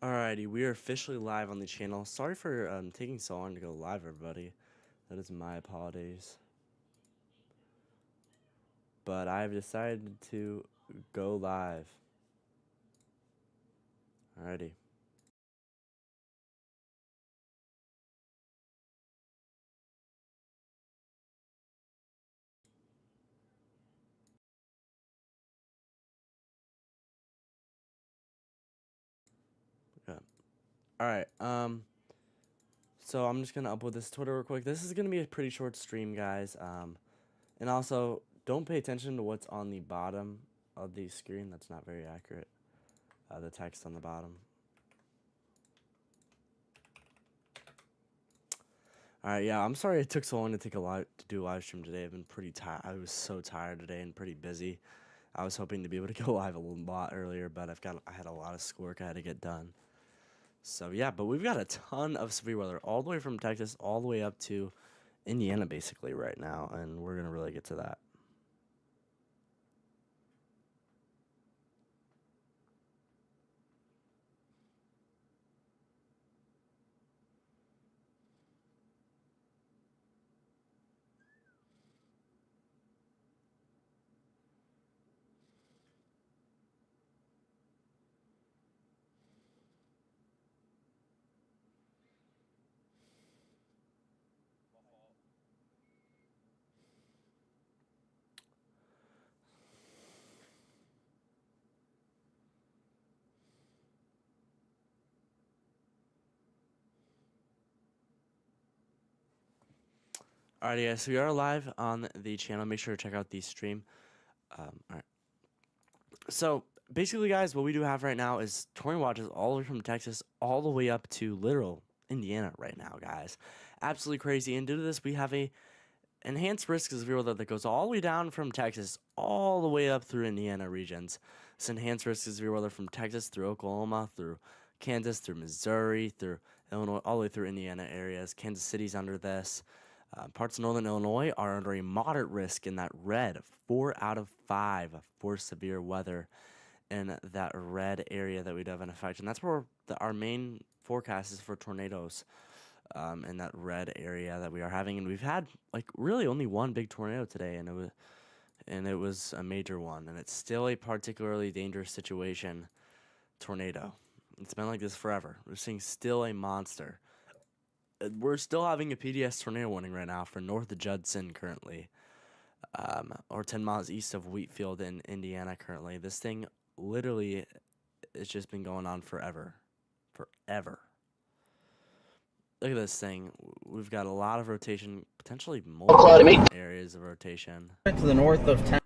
Alrighty, we are officially live on the channel. Sorry for taking so long to go live, everybody. That is my apologies. But I've decided to go live. Alrighty. Yeah. Alright, so I'm just gonna upload this to Twitter real quick. This is gonna be a pretty short stream, guys. And also, don't pay attention to what's on the bottom of the screen. That's not very accurate. The text on the bottom. Alright, yeah, I'm sorry it took so long to do a live stream today. I've been pretty tired. I was so tired today and pretty busy. I was hoping to be able to go live a lot earlier, but I had a lot of schoolwork I had to get done. So yeah, but we've got a ton of severe weather all the way from Texas all the way up to Indiana basically right now, and we're gonna really get to that. Alrighty, guys, so we are live on the channel. Make sure to check out the stream. Alright. So basically, guys, what we do have right now is tornado watches all the way from Texas all the way up to literal Indiana right now, guys. Absolutely crazy. And due to this, we have a enhanced risk of severe weather that goes all the way down from Texas all the way up through Indiana regions. This enhanced risk of severe weather from Texas through Oklahoma, through Kansas, through Missouri, through Illinois, all the way through Indiana areas. Kansas City's under this. Parts of northern Illinois are under a moderate risk in that red, 4 out of 5 for severe weather in that red area that we do have in effect. And that's where our main forecast is for tornadoes in that red area that we are having. And we've had like really only one big tornado today, and it was a major one. And it's still a particularly dangerous situation, tornado. It's been like this forever. We're seeing still a monster. We're still having a PDS tornado warning right now for north of Judson currently, or 10 miles east of Wheatfield in Indiana currently. This thing literally has just been going on forever. Forever. Look at this thing. We've got a lot of rotation, potentially multiple areas of rotation. To the north of town.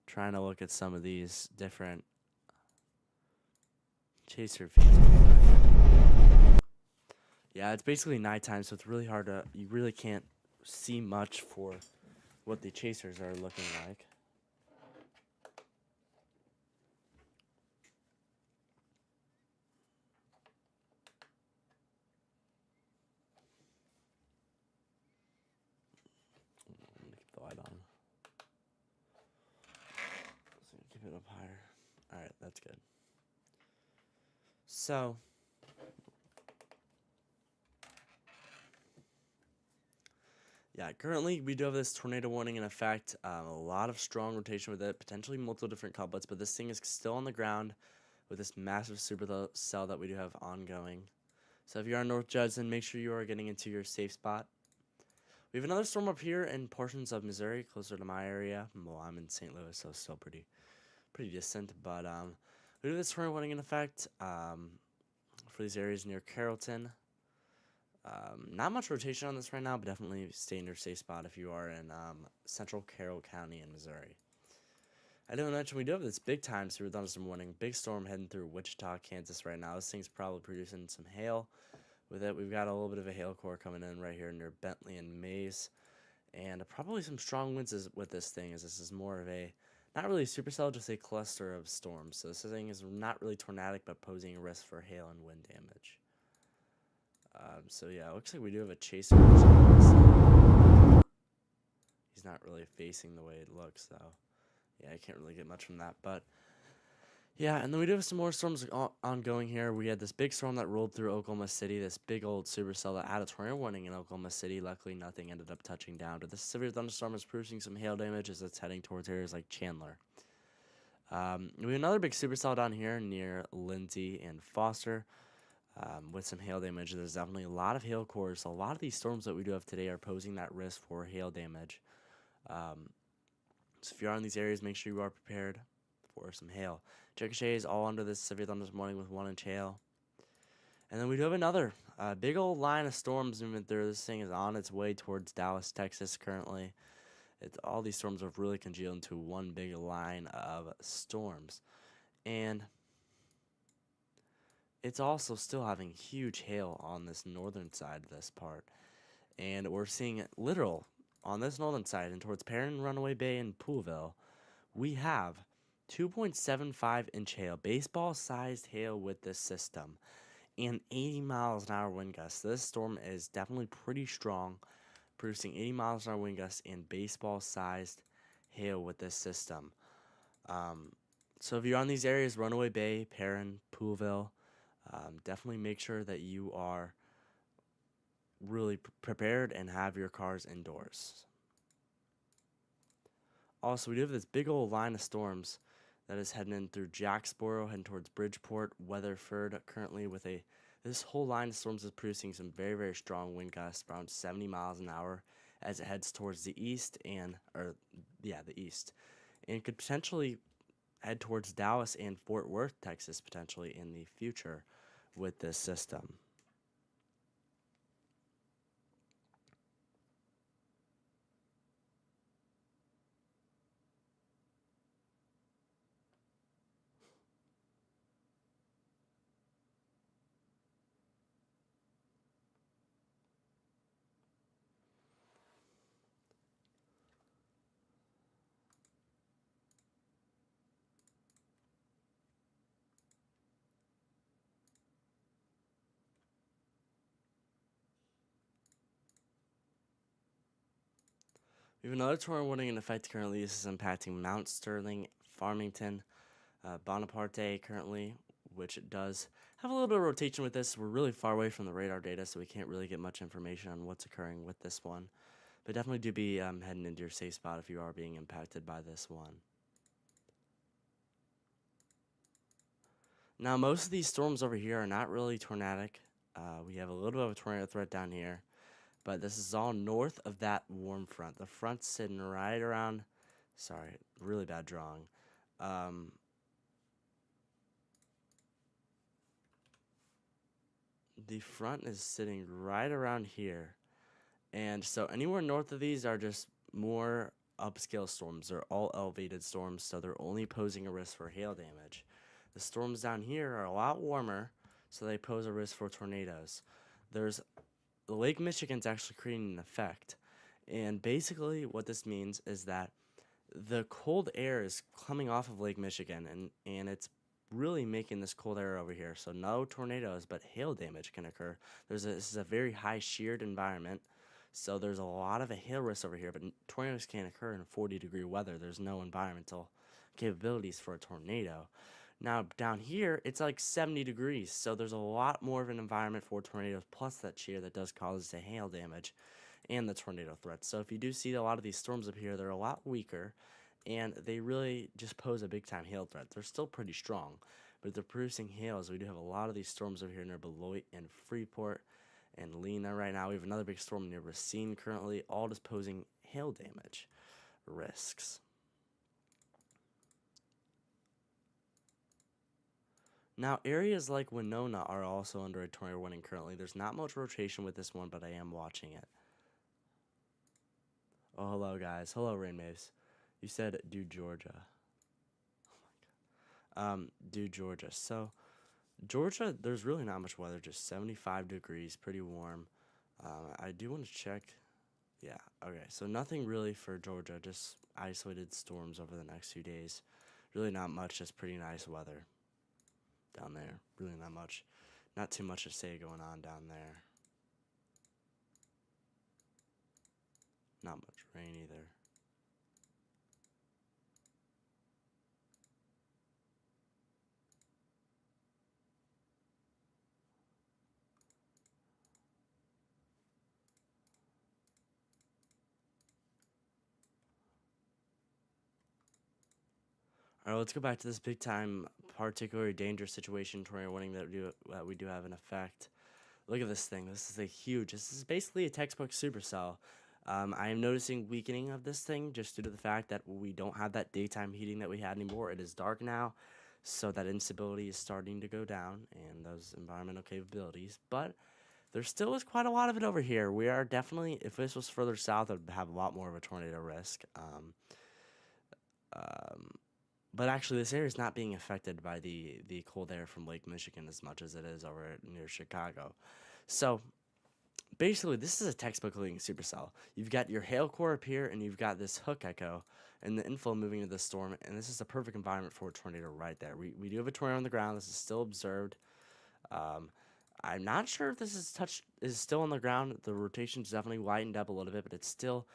Trying to look at some of these different chaser feeds. Yeah, it's basically nighttime, so it's really hard to, you really can't see much for what the chasers are looking like. I'm gonna keep the light on. So keep it up higher. Alright, that's good. So yeah, currently we do have this tornado warning in effect. A lot of strong rotation with it, potentially multiple different couplets, but this thing is still on the ground with this massive supercell that we do have ongoing. So if you're on North Judson, make sure you are getting into your safe spot. We have another storm up here in portions of Missouri, closer to my area. Well, I'm in St. Louis, so still pretty distant. But we do have this tornado warning in effect for these areas near Carrollton. Not much rotation on this right now, but definitely stay in your safe spot if you are in central Carroll County in Missouri. I didn't mention we do have this big time severe thunderstorm warning. Big storm heading through Wichita, Kansas right now. This thing's probably producing some hail with it. We've got a little bit of a hail core coming in right here near Bentley and Mays. And probably some strong winds with this thing, as this is more of a, not really a supercell, just a cluster of storms. So this thing is not really tornadic, but posing a risk for hail and wind damage. So yeah, it looks like we do have a chaser. He's not really facing the way it looks, though. Yeah, I can't really get much from that, but Yeah, and then we do have some more storms ongoing here. We had this big storm that rolled through Oklahoma City, this big old supercell that had a tornado warning in Oklahoma City. Luckily, nothing ended up touching down. But this severe thunderstorm is producing some hail damage as it's heading towards areas like Chandler. We have another big supercell down here near Lindsay and Foster with some hail damage. There's definitely a lot of hail cores. A lot of these storms that we do have today are posing that risk for hail damage. So if you're in these areas, make sure you are prepared for some hail. Chickasha is all under this severe thunder this morning with 1 inch hail. And then we do have another big old line of storms moving through. This thing is on its way towards Dallas, Texas currently. All these storms have really congealed into one big line of storms. And it's also still having huge hail on this northern side of this part. And we're seeing literal on this northern side and towards Perrin, Runaway Bay, and Poolville. We have 2.75 inch hail, baseball sized hail with this system, and 80 miles an hour wind gusts. This storm is definitely pretty strong, producing 80 miles an hour wind gusts and baseball sized hail with this system. So if you're on these areas, Runaway Bay, Perrin, Poolville, definitely make sure that you are really prepared and have your cars indoors. Also, we do have this big old line of storms that is heading in through Jacksboro, heading towards Bridgeport, Weatherford, currently with this whole line of storms is producing some very, very strong wind gusts, around 70 miles an hour as it heads towards the east the east, and could potentially head towards Dallas and Fort Worth, Texas, potentially in the future with this system. We have another tornado warning in effect currently. This is impacting Mount Sterling, Farmington, Bonaparte currently, which does have a little bit of rotation with this. We're really far away from the radar data, so we can't really get much information on what's occurring with this one. But definitely do be heading into your safe spot if you are being impacted by this one. Now, most of these storms over here are not really tornadic. We have a little bit of a tornado threat down here, but this is all north of that warm front. The front's sitting right around, sorry, really bad drawing. The front is sitting right around here. And so anywhere north of these are just more upscale storms. They're all elevated storms, so they're only posing a risk for hail damage. The storms down here are a lot warmer, so they pose a risk for tornadoes. The Lake Michigan's actually creating an effect. And basically what this means is that the cold air is coming off of Lake Michigan, and it's really making this cold air over here. So no tornadoes, but hail damage can occur. This is a very high sheared environment, so there's a lot of a hail risk over here, but tornadoes can't occur in 40-degree weather. There's no environmental capabilities for a tornado. Now, down here, it's like 70 degrees, so there's a lot more of an environment for tornadoes, plus that shear that does cause the hail damage and the tornado threat. So if you do see a lot of these storms up here, they're a lot weaker, and they really just pose a big-time hail threat. They're still pretty strong, but they're producing hails. We do have a lot of these storms over here near Beloit and Freeport and Lena right now. We have another big storm near Racine currently, all just posing hail damage risks. Now, areas like Winona are also under a tornado warning currently. There's not much rotation with this one, but I am watching it. Oh, hello, guys. Hello, Rainmaves. You said do Georgia. Oh, my God. Do Georgia. So, Georgia, there's really not much weather, just 75 degrees, pretty warm. I do want to check. Yeah, okay. So, nothing really for Georgia, just isolated storms over the next few days. Really not much, just pretty nice weather down there. Really not much. Not too much to say going on down there. Not much rain either. All right, let's go back to this big time, particularly dangerous situation tornado warning that we do have in effect. Look at this thing. This is a huge. This is basically a textbook supercell. I am noticing weakening of this thing just due to the fact that we don't have that daytime heating that we had anymore. It is dark now, so that instability is starting to go down and those environmental capabilities. But there still is quite a lot of it over here. We are definitely, if this was further south, it would have a lot more of a tornado risk. Um, but actually, this area is not being affected by the cold air from Lake Michigan as much as it is over near Chicago. So basically, this is a textbook looking supercell. You've got your hail core up here, and you've got this hook echo and the inflow moving into the storm, and this is the perfect environment for a tornado right there. We do have a tornado on the ground. This is still observed. Um, I'm not sure if this is still on the ground. The rotation's definitely lightened up a little bit, but it's still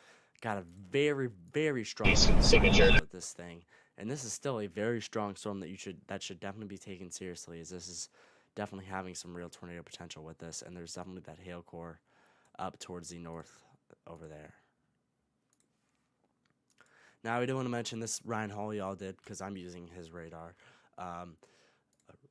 got a very, very strong signature with this thing. And this is still a very strong storm that should definitely be taken seriously, as this is definitely having some real tornado potential with this, and there's definitely that hail core up towards the north over there. Now, I do want to mention this Ryan Hall y'all did, because I'm using his radar.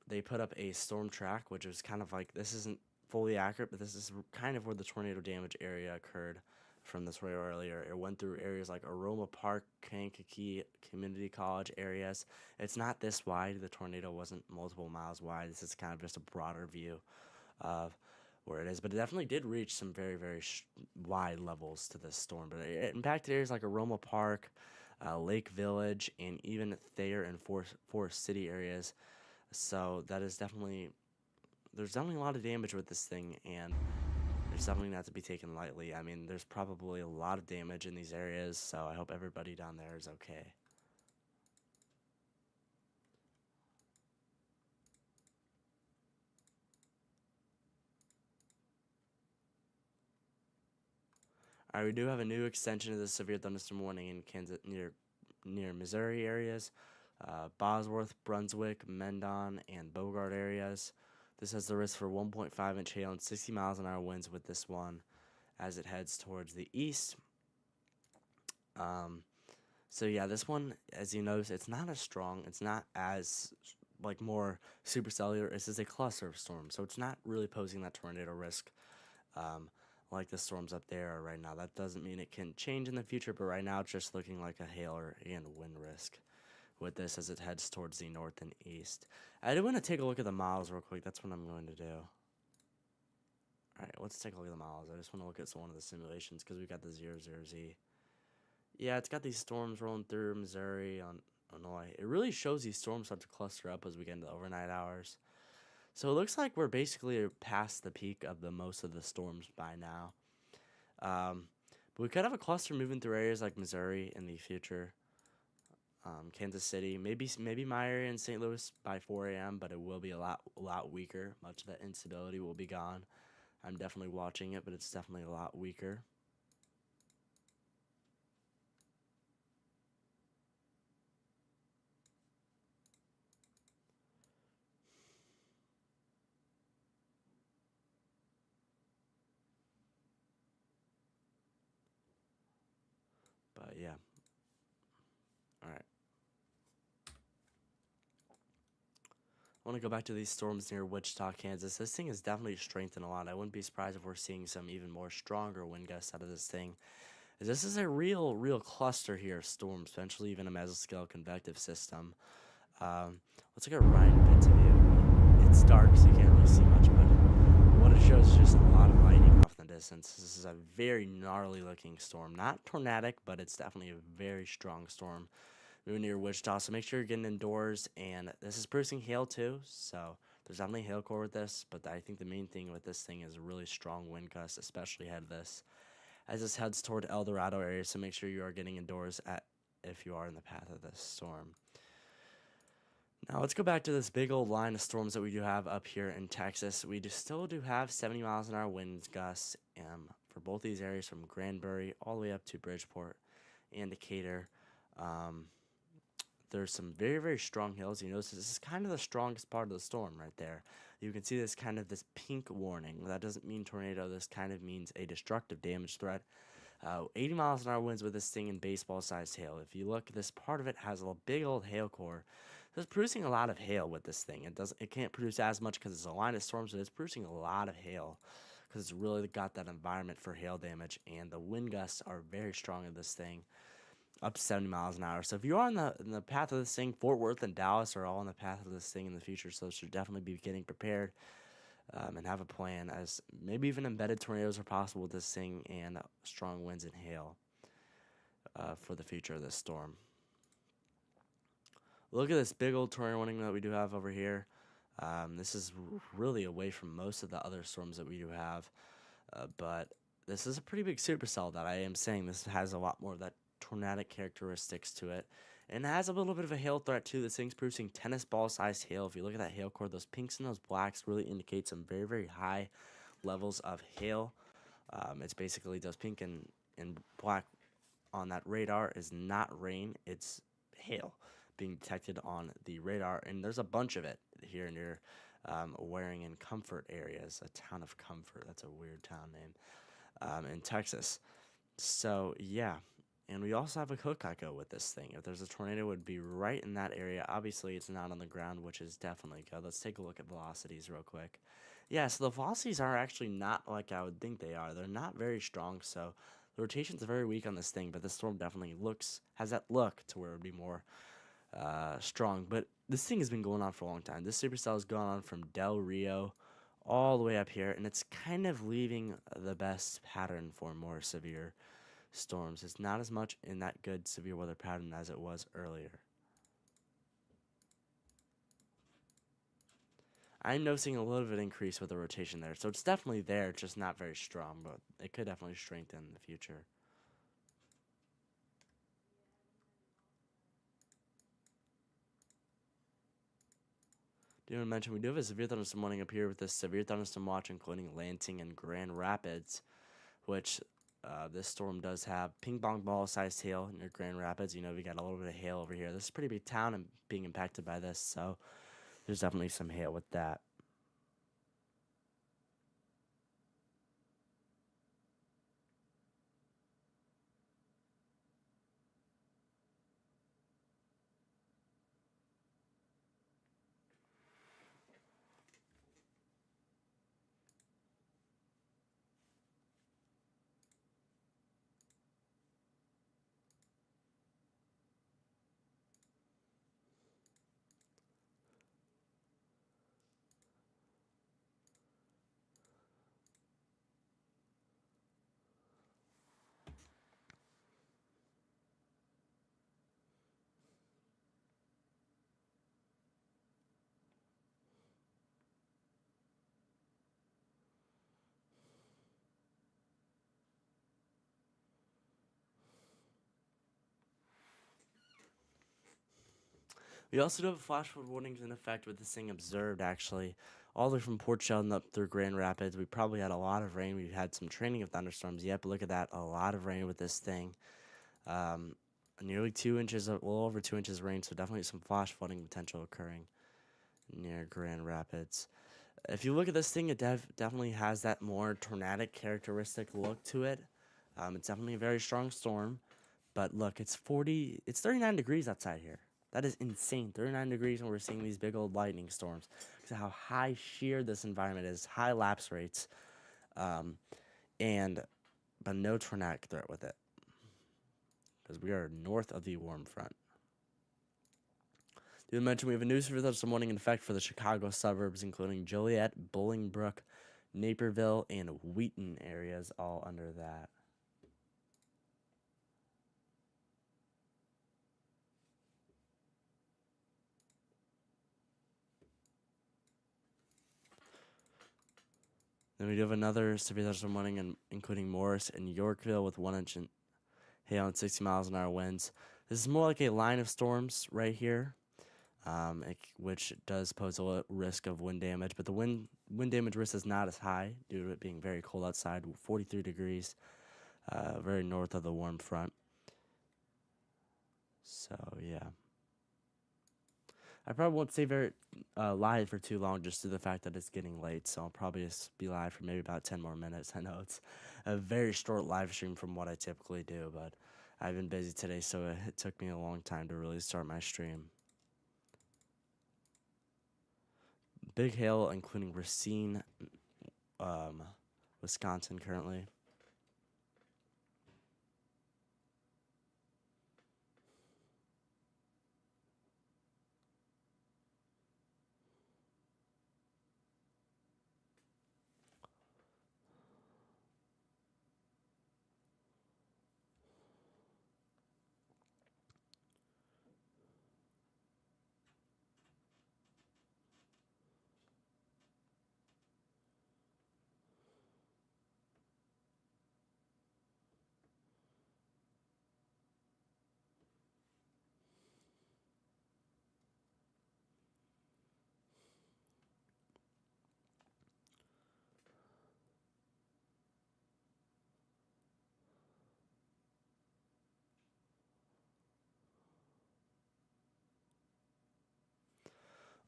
They put up a storm track, which was kind of like, this isn't fully accurate, but this is kind of where the tornado damage area occurred from the tornado earlier. It went through areas like Aroma Park, Kankakee Community College areas. It's not this wide. The tornado wasn't multiple miles wide. This is kind of just a broader view of where it is, but it definitely did reach some very, very wide levels to this storm. But it impacted areas like Aroma Park, Lake Village, and even Thayer and Forest City areas. So that is definitely, there's definitely a lot of damage with this thing, and there's definitely not to be taken lightly. I mean, there's probably a lot of damage in these areas, so I hope everybody down there is okay. Alright, we do have a new extension of the severe thunderstorm warning in Kansas near Missouri areas, Bosworth, Brunswick, Mendon, and Bogart areas. This has the risk for 1.5-inch hail and 60 miles an hour winds with this one as it heads towards the east. So yeah, this one, as you notice, it's not as strong. It's not as like more supercellular. This is a cluster of storms, so it's not really posing that tornado risk. Like the storms up there are right now. That doesn't mean it can change in the future, but right now it's just looking like a hail or and wind risk with this as it heads towards the north and east. I do want to take a look at the models real quick. That's what I'm going to do. Alright, let's take a look at the models. I just want to look at one of the simulations because we've got the 00Z. Yeah, it's got these storms rolling through Missouri on Illinois. It really shows these storms start to cluster up as we get into the overnight hours. So it looks like we're basically past the peak of most of the storms by now. But we could have a cluster moving through areas like Missouri in the future. Kansas City, maybe my area in St. Louis by 4 a.m., but it will be a lot weaker. Much of that instability will be gone. I'm definitely watching it, but it's definitely a lot weaker. But yeah. Alright. I want to go back to these storms near Wichita, Kansas. This thing has definitely strengthened a lot. I wouldn't be surprised if we're seeing some even more stronger wind gusts out of this thing. This is a real cluster here of storms, potentially even a mesoscale convective system. Let's look at Ryan Pitt's view. It's dark, so you can't really see much, but what it shows is just a lot of lightning off in the distance. This is a very gnarly looking storm. Not tornadic, but it's definitely a very strong storm moving near Wichita, so make sure you're getting indoors. And this is producing hail too, so there's definitely hail core with this, but I think the main thing with this thing is a really strong wind gust, especially ahead of this, as this heads toward El Dorado area, so make sure you are getting indoors if you are in the path of this storm. Now let's go back to this big old line of storms that we do have up here in Texas. We still do have 70 miles an hour wind gusts for both these areas from Granbury all the way up to Bridgeport and Decatur. There's some very strong hills. You notice this is kind of the strongest part of the storm right there. You can see this kind of this pink warning. That doesn't mean tornado. This kind of means a destructive damage threat. 80 miles an hour winds with this thing in baseball-sized hail. If you look, this part of it has a big old hail core. So it's producing a lot of hail with this thing. It can't produce as much because it's a line of storms, but it's producing a lot of hail because it's really got that environment for hail damage. And the wind gusts are very strong in this thing, up to 70 miles an hour. So if you are in the path of this thing, Fort Worth and Dallas are all on the path of this thing in the future. So should definitely be getting prepared. And have a plan, as maybe even embedded tornadoes are possible with this thing, and strong winds and hail for the future of this storm. Look at this big old tornado warning that we do have over here. This is really away from most of the other storms that we do have, but this is a pretty big supercell that I am saying this has a lot more of that tornadic characteristics to it. And it has a little bit of a hail threat too. This thing's producing tennis ball sized hail. If you look at that hail core, those pinks and those blacks really indicate some very, very high levels of hail. It's basically those pink and black on that radar is not rain, it's hail being detected on the radar. And there's a bunch of it here near Waring and Comfort areas, a town of Comfort. That's a weird town name in Texas. So, yeah. And we also have a hook echo with this thing. If there's a tornado, it would be right in that area. Obviously, it's not on the ground, which is definitely good. Let's take a look at velocities real quick. Yeah, so the velocities are actually not like I would think they are. They're not very strong, so the rotation's very weak on this thing, but the storm definitely has that look to where it would be more strong. But this thing has been going on for a long time. This supercell has gone on from Del Rio all the way up here, and it's kind of leaving the best pattern for more severe storms. It's not as much in that good severe weather pattern as it was earlier. I'm noticing a little bit of increase with the rotation there, so it's definitely there, just not very strong, but it could definitely strengthen in the future. Do want to mention we do have a severe thunderstorm warning up here with this severe thunderstorm watch, including Lansing and Grand Rapids, which this storm does have ping pong ball sized hail near Grand Rapids. You know, we got a little bit of hail over here. This is a pretty big town and being impacted by this, so there's definitely some hail with that. We also do have flash flood warnings in effect with this thing observed, actually, all the way from Port Sheldon up through Grand Rapids. We probably had a lot of rain. We've had some training of thunderstorms yet, but look at that, a lot of rain with this thing. Nearly 2 inches, a little over 2 inches of rain, so definitely some flash flooding potential occurring near Grand Rapids. If you look at this thing, it definitely has that more tornadic characteristic look to it. It's definitely a very strong storm, but look, it's 39 degrees outside here. That is insane. 39 degrees, and we're seeing these big old lightning storms. Because how high shear this environment is, high lapse rates, but no tornadic threat with it. Because we are north of the warm front. Did I mention we have a new severe thunderstorm warning in effect for the Chicago suburbs, including Joliet, Bolingbrook, Naperville, and Wheaton areas, all under that. Then we do have another severe thunderstorm warning, including Morris and Yorkville with 1 inch in hail and 60 miles an hour winds. This is more like a line of storms right here, which does pose a risk of wind damage. But the wind damage risk is not as high due to it being very cold outside, 43 degrees, very north of the warm front. So, yeah. I probably won't stay very live for too long just due to the fact that it's getting late. So I'll probably just be live for maybe about 10 more minutes. I know it's a very short live stream from what I typically do, but I've been busy today, so it took me a long time to really start my stream. Big hail, including Racine, Wisconsin currently.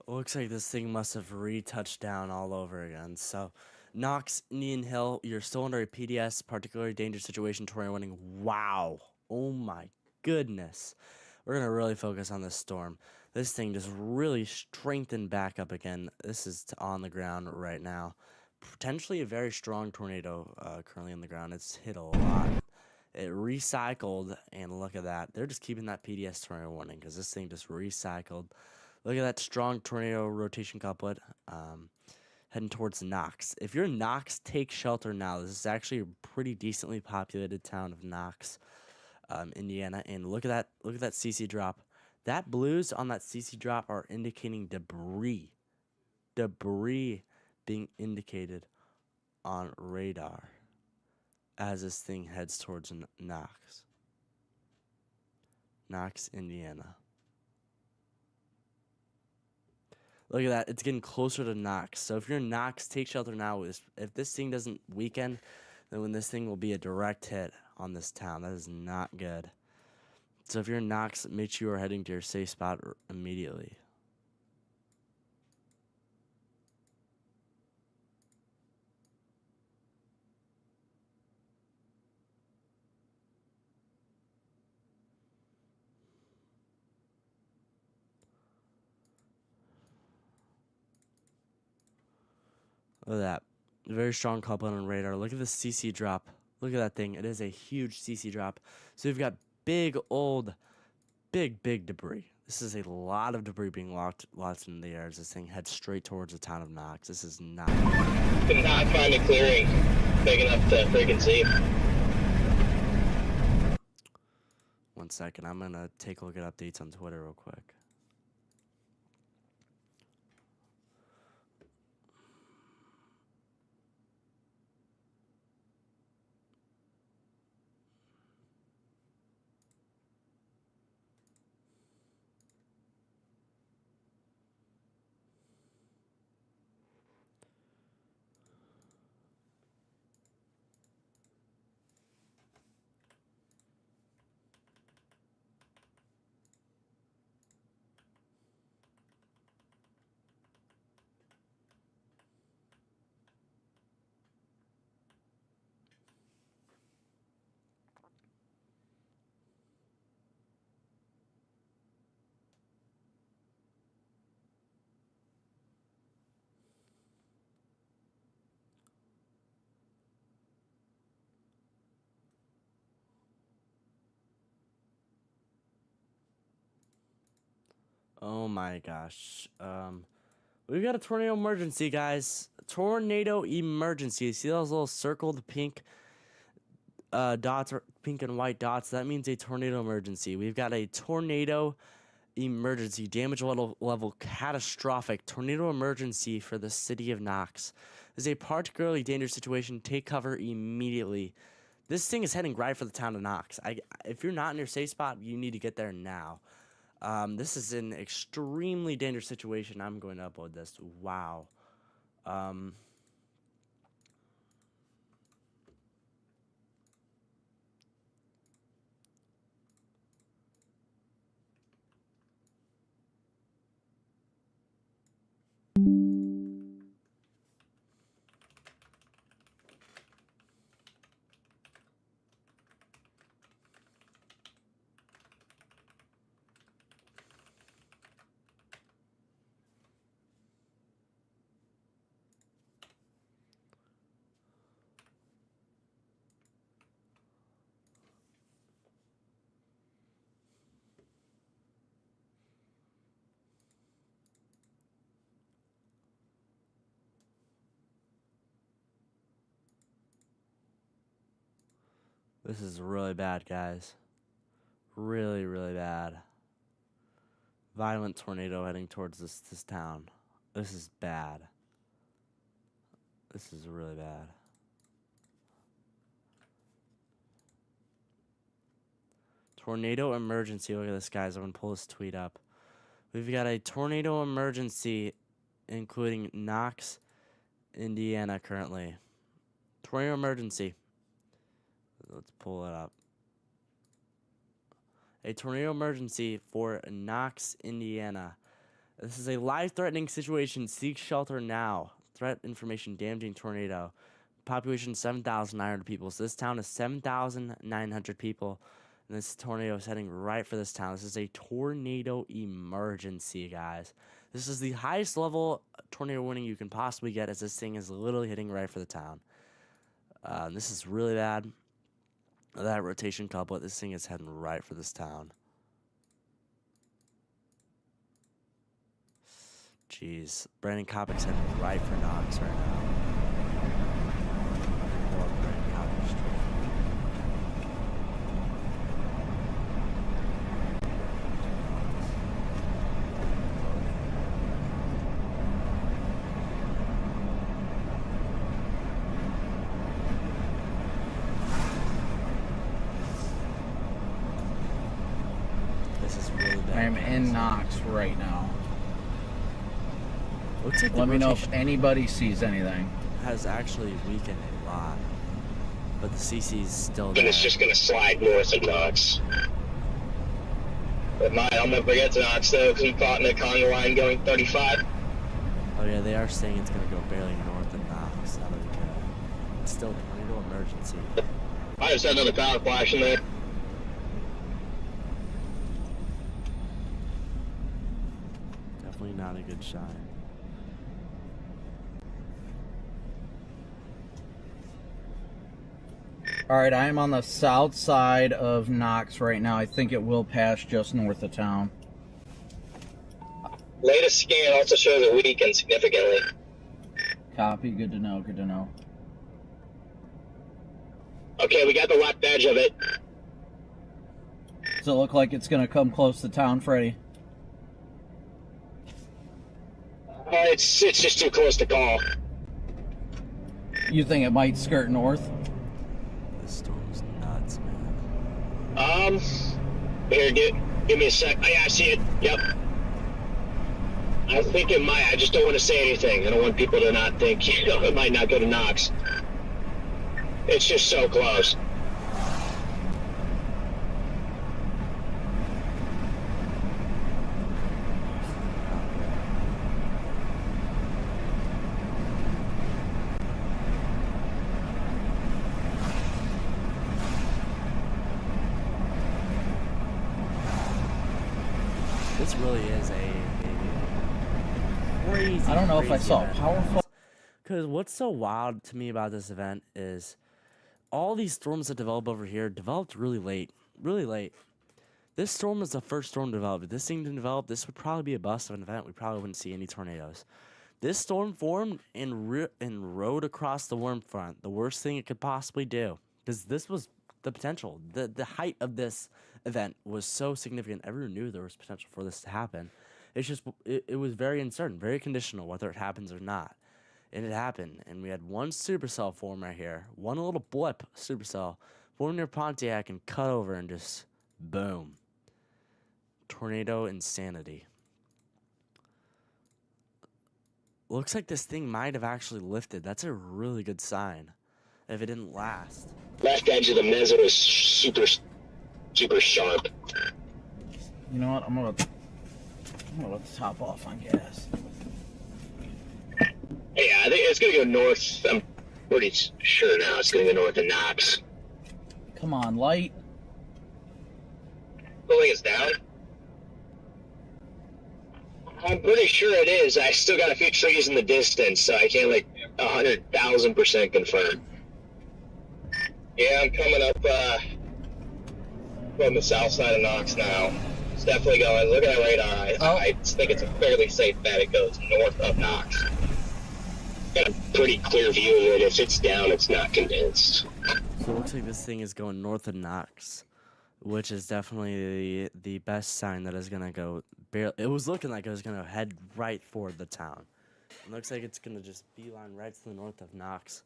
Looks like this thing must have retouched down all over again. So, Knox, Indian Hill, you're still under a PDS, particularly dangerous situation, tornado warning. Wow. Oh my goodness. We're going to really focus on this storm. This thing just really strengthened back up again. This is on the ground right now. Potentially a very strong tornado currently on the ground. It's hit a lot. It recycled, and look at that. They're just keeping that PDS tornado warning because this thing just recycled. Look at that strong tornado rotation couplet heading towards Knox. If you're Knox, take shelter now. This is actually a pretty decently populated town of Knox, Indiana. And look at that CC drop. That blues on that CC drop are indicating debris. Debris being indicated on radar as this thing heads towards Knox. Knox, Indiana. Look at that. It's getting closer to Knox. So if you're Knox, take shelter now. If this thing doesn't weaken, then when this thing will be a direct hit on this town. That is not good. So if you're Knox, make sure you are heading to your safe spot immediately. Look at that. Very strong coupling on radar. Look at the CC drop. Look at that thing. It is a huge CC drop. So we've got big debris. This is a lot of debris being lost in the air as this thing heads straight towards the town of Knox. This is not... Could not find a clearing big enough to freaking see. One second. I'm going to take a look at updates on Twitter real quick. Oh my gosh. We've got a tornado emergency, guys. Tornado emergency. See those little circled pink dots, or pink and white dots? That means a tornado emergency. We've got a tornado emergency. Damage level catastrophic. Tornado emergency for the city of Knox. This is a particularly dangerous situation. Take cover immediately. This thing is heading right for the town of Knox. If you're not in your safe spot, you need to get there now. This is an extremely dangerous situation. I'm going to upload this. Wow. This is really bad, guys. Really, really bad. Violent tornado heading towards this town. This is bad. This is really bad. Tornado emergency. Look at this, guys. I'm going to pull this tweet up. We've got a tornado emergency, including Knox, Indiana, currently. Tornado emergency. Let's pull it up. A tornado emergency for Knox, Indiana. This is a life-threatening situation. Seek shelter now. Threat information, damaging tornado. Population 7,900 people. So this town is 7,900 people. And this tornado is heading right for this town. This is a tornado emergency, guys. This is the highest level tornado warning you can possibly get, as this thing is literally hitting right for the town. This is really bad. That rotation couplet, this thing is heading right for this town. Jeez. Brandon Kopic's heading right for Knox right now. Brandon Kopic straight. This is really bad. I'm in Knox right now. Looks like the Let me know if rotation anybody sees anything. has actually weakened a lot, but the CC's still there. And it's just gonna slide north of Knox. But I'll never get to Knox though, because I'm caught in a conga line going 35. Oh yeah, they are saying it's gonna go barely north of Knox. That'll be good. It's still tornado emergency. I just had another power flash in there. Definitely not a good shot. Alright, I am on the south side of Knox right now. I think it will pass just north of town. Latest scan also shows it weakened significantly. Copy, good to know, good to know. Okay, we got the left edge of it. Does it look like it's going to come close to town, Freddy? It's just too close to call. You think it might skirt north? This storm's nuts, man. Here, give me a sec. Oh, yeah, I see it. Yep. I think it might. I just don't want to say anything. I don't want people to not think, it might not go to Knox. It's just so close. This really is a crazy. I don't know if I saw powerful. Because what's so wild to me about this event is all these storms that develop over here developed really late. Really late. This storm was the first storm developed. If this thing didn't develop, this would probably be a bust of an event. We probably wouldn't see any tornadoes. This storm formed and rode across the worm front. The worst thing it could possibly do. Because this was the potential. The height of this event was so significant. Everyone knew there was potential for this to happen. It's just, it was very uncertain, very conditional whether it happens or not. And it happened. And we had one supercell form right here. One little blip supercell form near Pontiac and cut over and just boom. Tornado insanity. Looks like this thing might have actually lifted. That's a really good sign if it didn't last. Left edge of the mezzo is super sharp. You know what? I'm gonna top off on gas. Yeah, I think it's gonna go north. I'm pretty sure now it's gonna go north of Knox. Come on, light. Pulling us down. I'm pretty sure it is. I still got a few trees in the distance, so I can't 100,000% confirm. Yeah, I'm coming up from the south side of Knox now. It's definitely going. Look at that radar. I think it's a fairly safe bet it goes north of Knox. Got a pretty clear view of it. If it's down, it's not condensed. So it looks like this thing is going north of Knox, which is definitely the best sign that is gonna go. It was looking like it was gonna head right for the town. It looks like it's gonna just beeline right to the north of Knox.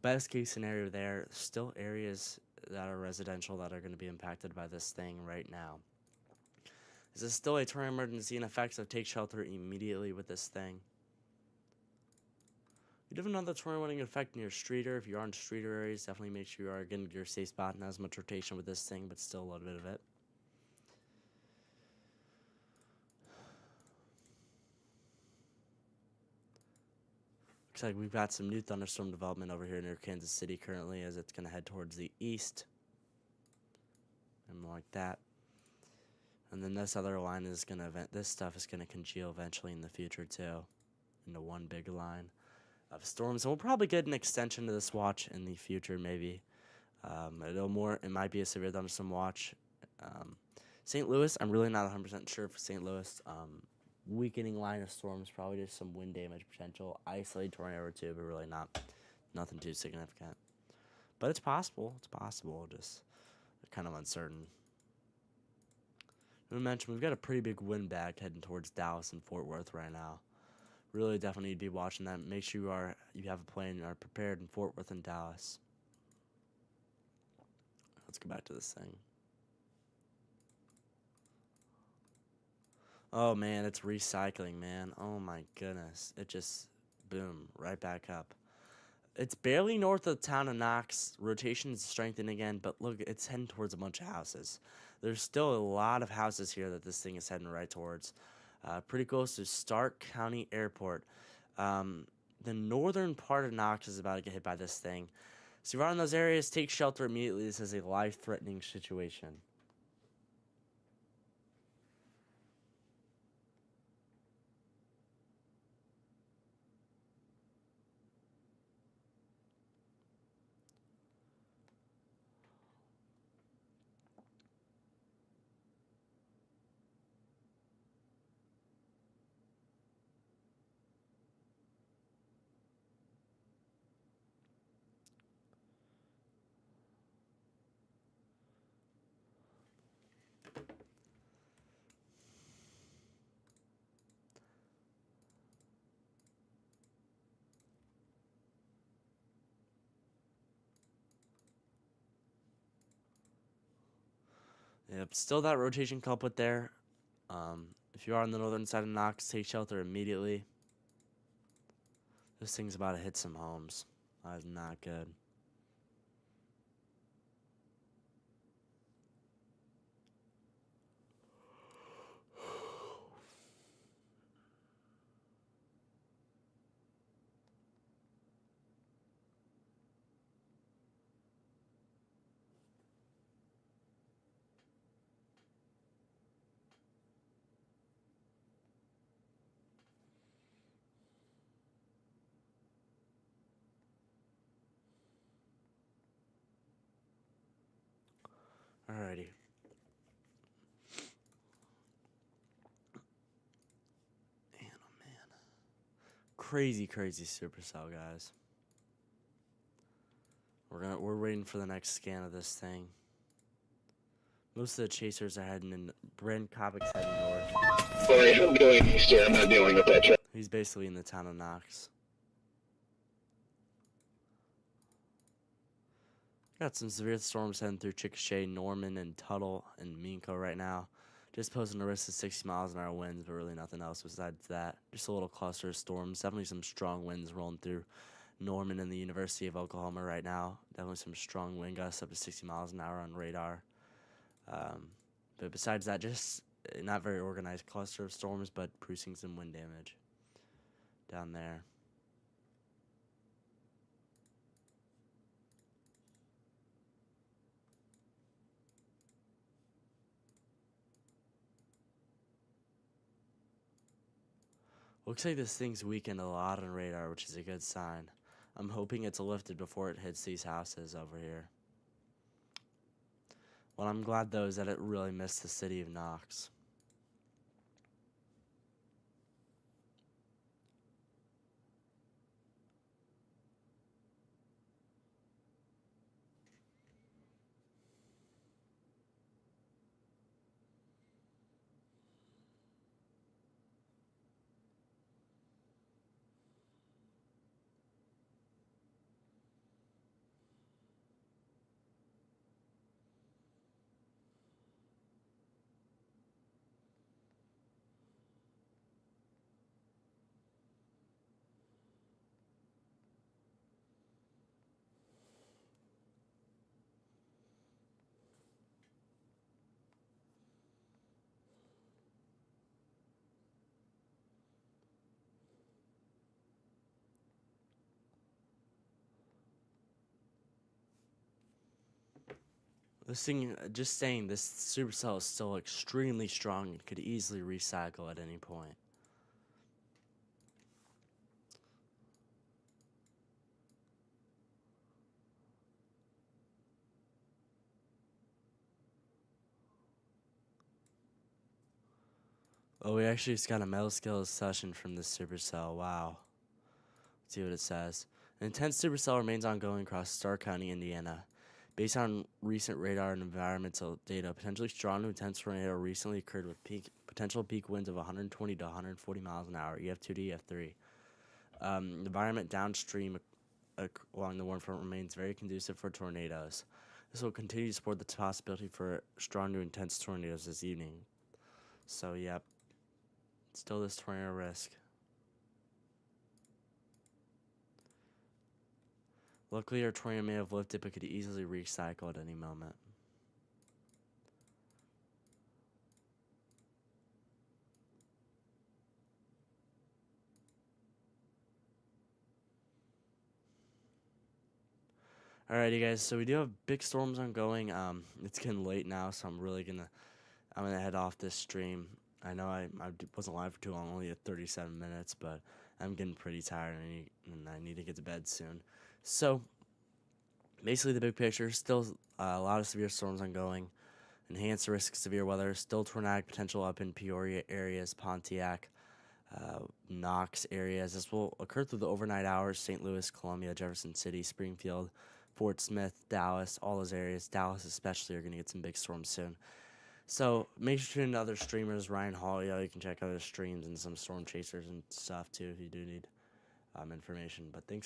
Best case scenario there. Still areas that are residential that are gonna be impacted by this thing right now. This is still a touring emergency in effect, so take shelter immediately with this thing. You do have another touring warning effect near Streeter. If you're on Streeter areas, definitely make sure you are getting your safe spot and as much rotation with this thing, but still a little bit of it. Looks like we've got some new thunderstorm development over here near Kansas City currently as it's going to head towards the east. And like that. And then this other line is going to, this stuff is going to congeal eventually in the future too. Into one big line of storms. And we'll probably get an extension to this watch in the future maybe. It might be a severe thunderstorm watch. St. Louis, I'm really not 100% sure for St. Louis. Weakening line of storms, probably just some wind damage potential, isolated tornado or two, but really nothing too significant. But it's possible. It's possible. Just kind of uncertain. We mentioned we've got a pretty big wind back heading towards Dallas and Fort Worth right now. Really, definitely need to be watching that. Make sure you have a plane and are prepared in Fort Worth and Dallas. Let's go back to this thing. Oh man, it's recycling, man. Oh my goodness. It just, boom, right back up. It's barely north of the town of Knox. Rotation is strengthening again, but look, it's heading towards a bunch of houses. There's still a lot of houses here that this thing is heading right towards. Pretty close to Stark County Airport. The northern part of Knox is about to get hit by this thing. So if you're in those areas, take shelter immediately. This is a life-threatening situation. Yep, still that rotation culprit there. If you are on the northern side of Knox, take shelter immediately. This thing's about to hit some homes. That is not good. Alrighty. Man, oh man. Crazy supercell, guys. We're waiting for the next scan of this thing. Most of the chasers are heading in. Brent Kovick's heading north. Sorry, I'm going east here. I'm not dealing with that truck. He's basically in the town of Knox. Got some severe storms heading through Chickasha, Norman, and Tuttle, and Minco right now. Just posting a risk of 60 miles an hour winds, but really nothing else besides that. Just a little cluster of storms. Definitely some strong winds rolling through Norman and the University of Oklahoma right now. Definitely some strong wind gusts up to 60 miles an hour on radar. But besides that, just not very organized cluster of storms, but producing some wind damage down there. Looks like this thing's weakened a lot on radar, which is a good sign. I'm hoping it's lifted before it hits these houses over here. What I'm glad, though, is that it really missed the city of Knox. This thing, just saying, this supercell is still extremely strong and could easily recycle at any point. Oh, we actually just got a metal skills session from this supercell. Wow. Let's see what it says. An intense supercell remains ongoing across Stark County, Indiana. Based on recent radar and environmental data, potentially strong to intense tornado recently occurred with potential peak winds of 120 to 140 miles an hour, EF2 to EF3. Environment downstream along the warm front remains very conducive for tornadoes. This will continue to support the possibility for strong to intense tornadoes this evening. So, yep. Still this tornado risk. Luckily, our tornado may have lifted, but could easily recycle at any moment. Alrighty, guys. So we do have big storms ongoing. It's getting late now, so I'm gonna head off this stream. I know I wasn't live for too long, only at 37 minutes, but I'm getting pretty tired and I need to get to bed soon. So, basically the big picture, still a lot of severe storms ongoing. Enhanced risk of severe weather, still tornadic potential up in Peoria areas, Pontiac, Knox areas. This will occur through the overnight hours, St. Louis, Columbia, Jefferson City, Springfield, Fort Smith, Dallas, all those areas. Dallas especially are going to get some big storms soon. So make sure to tune in to other streamers, Ryan Hall. You can check out his streams and some storm chasers and stuff too if you do need information. But thanks.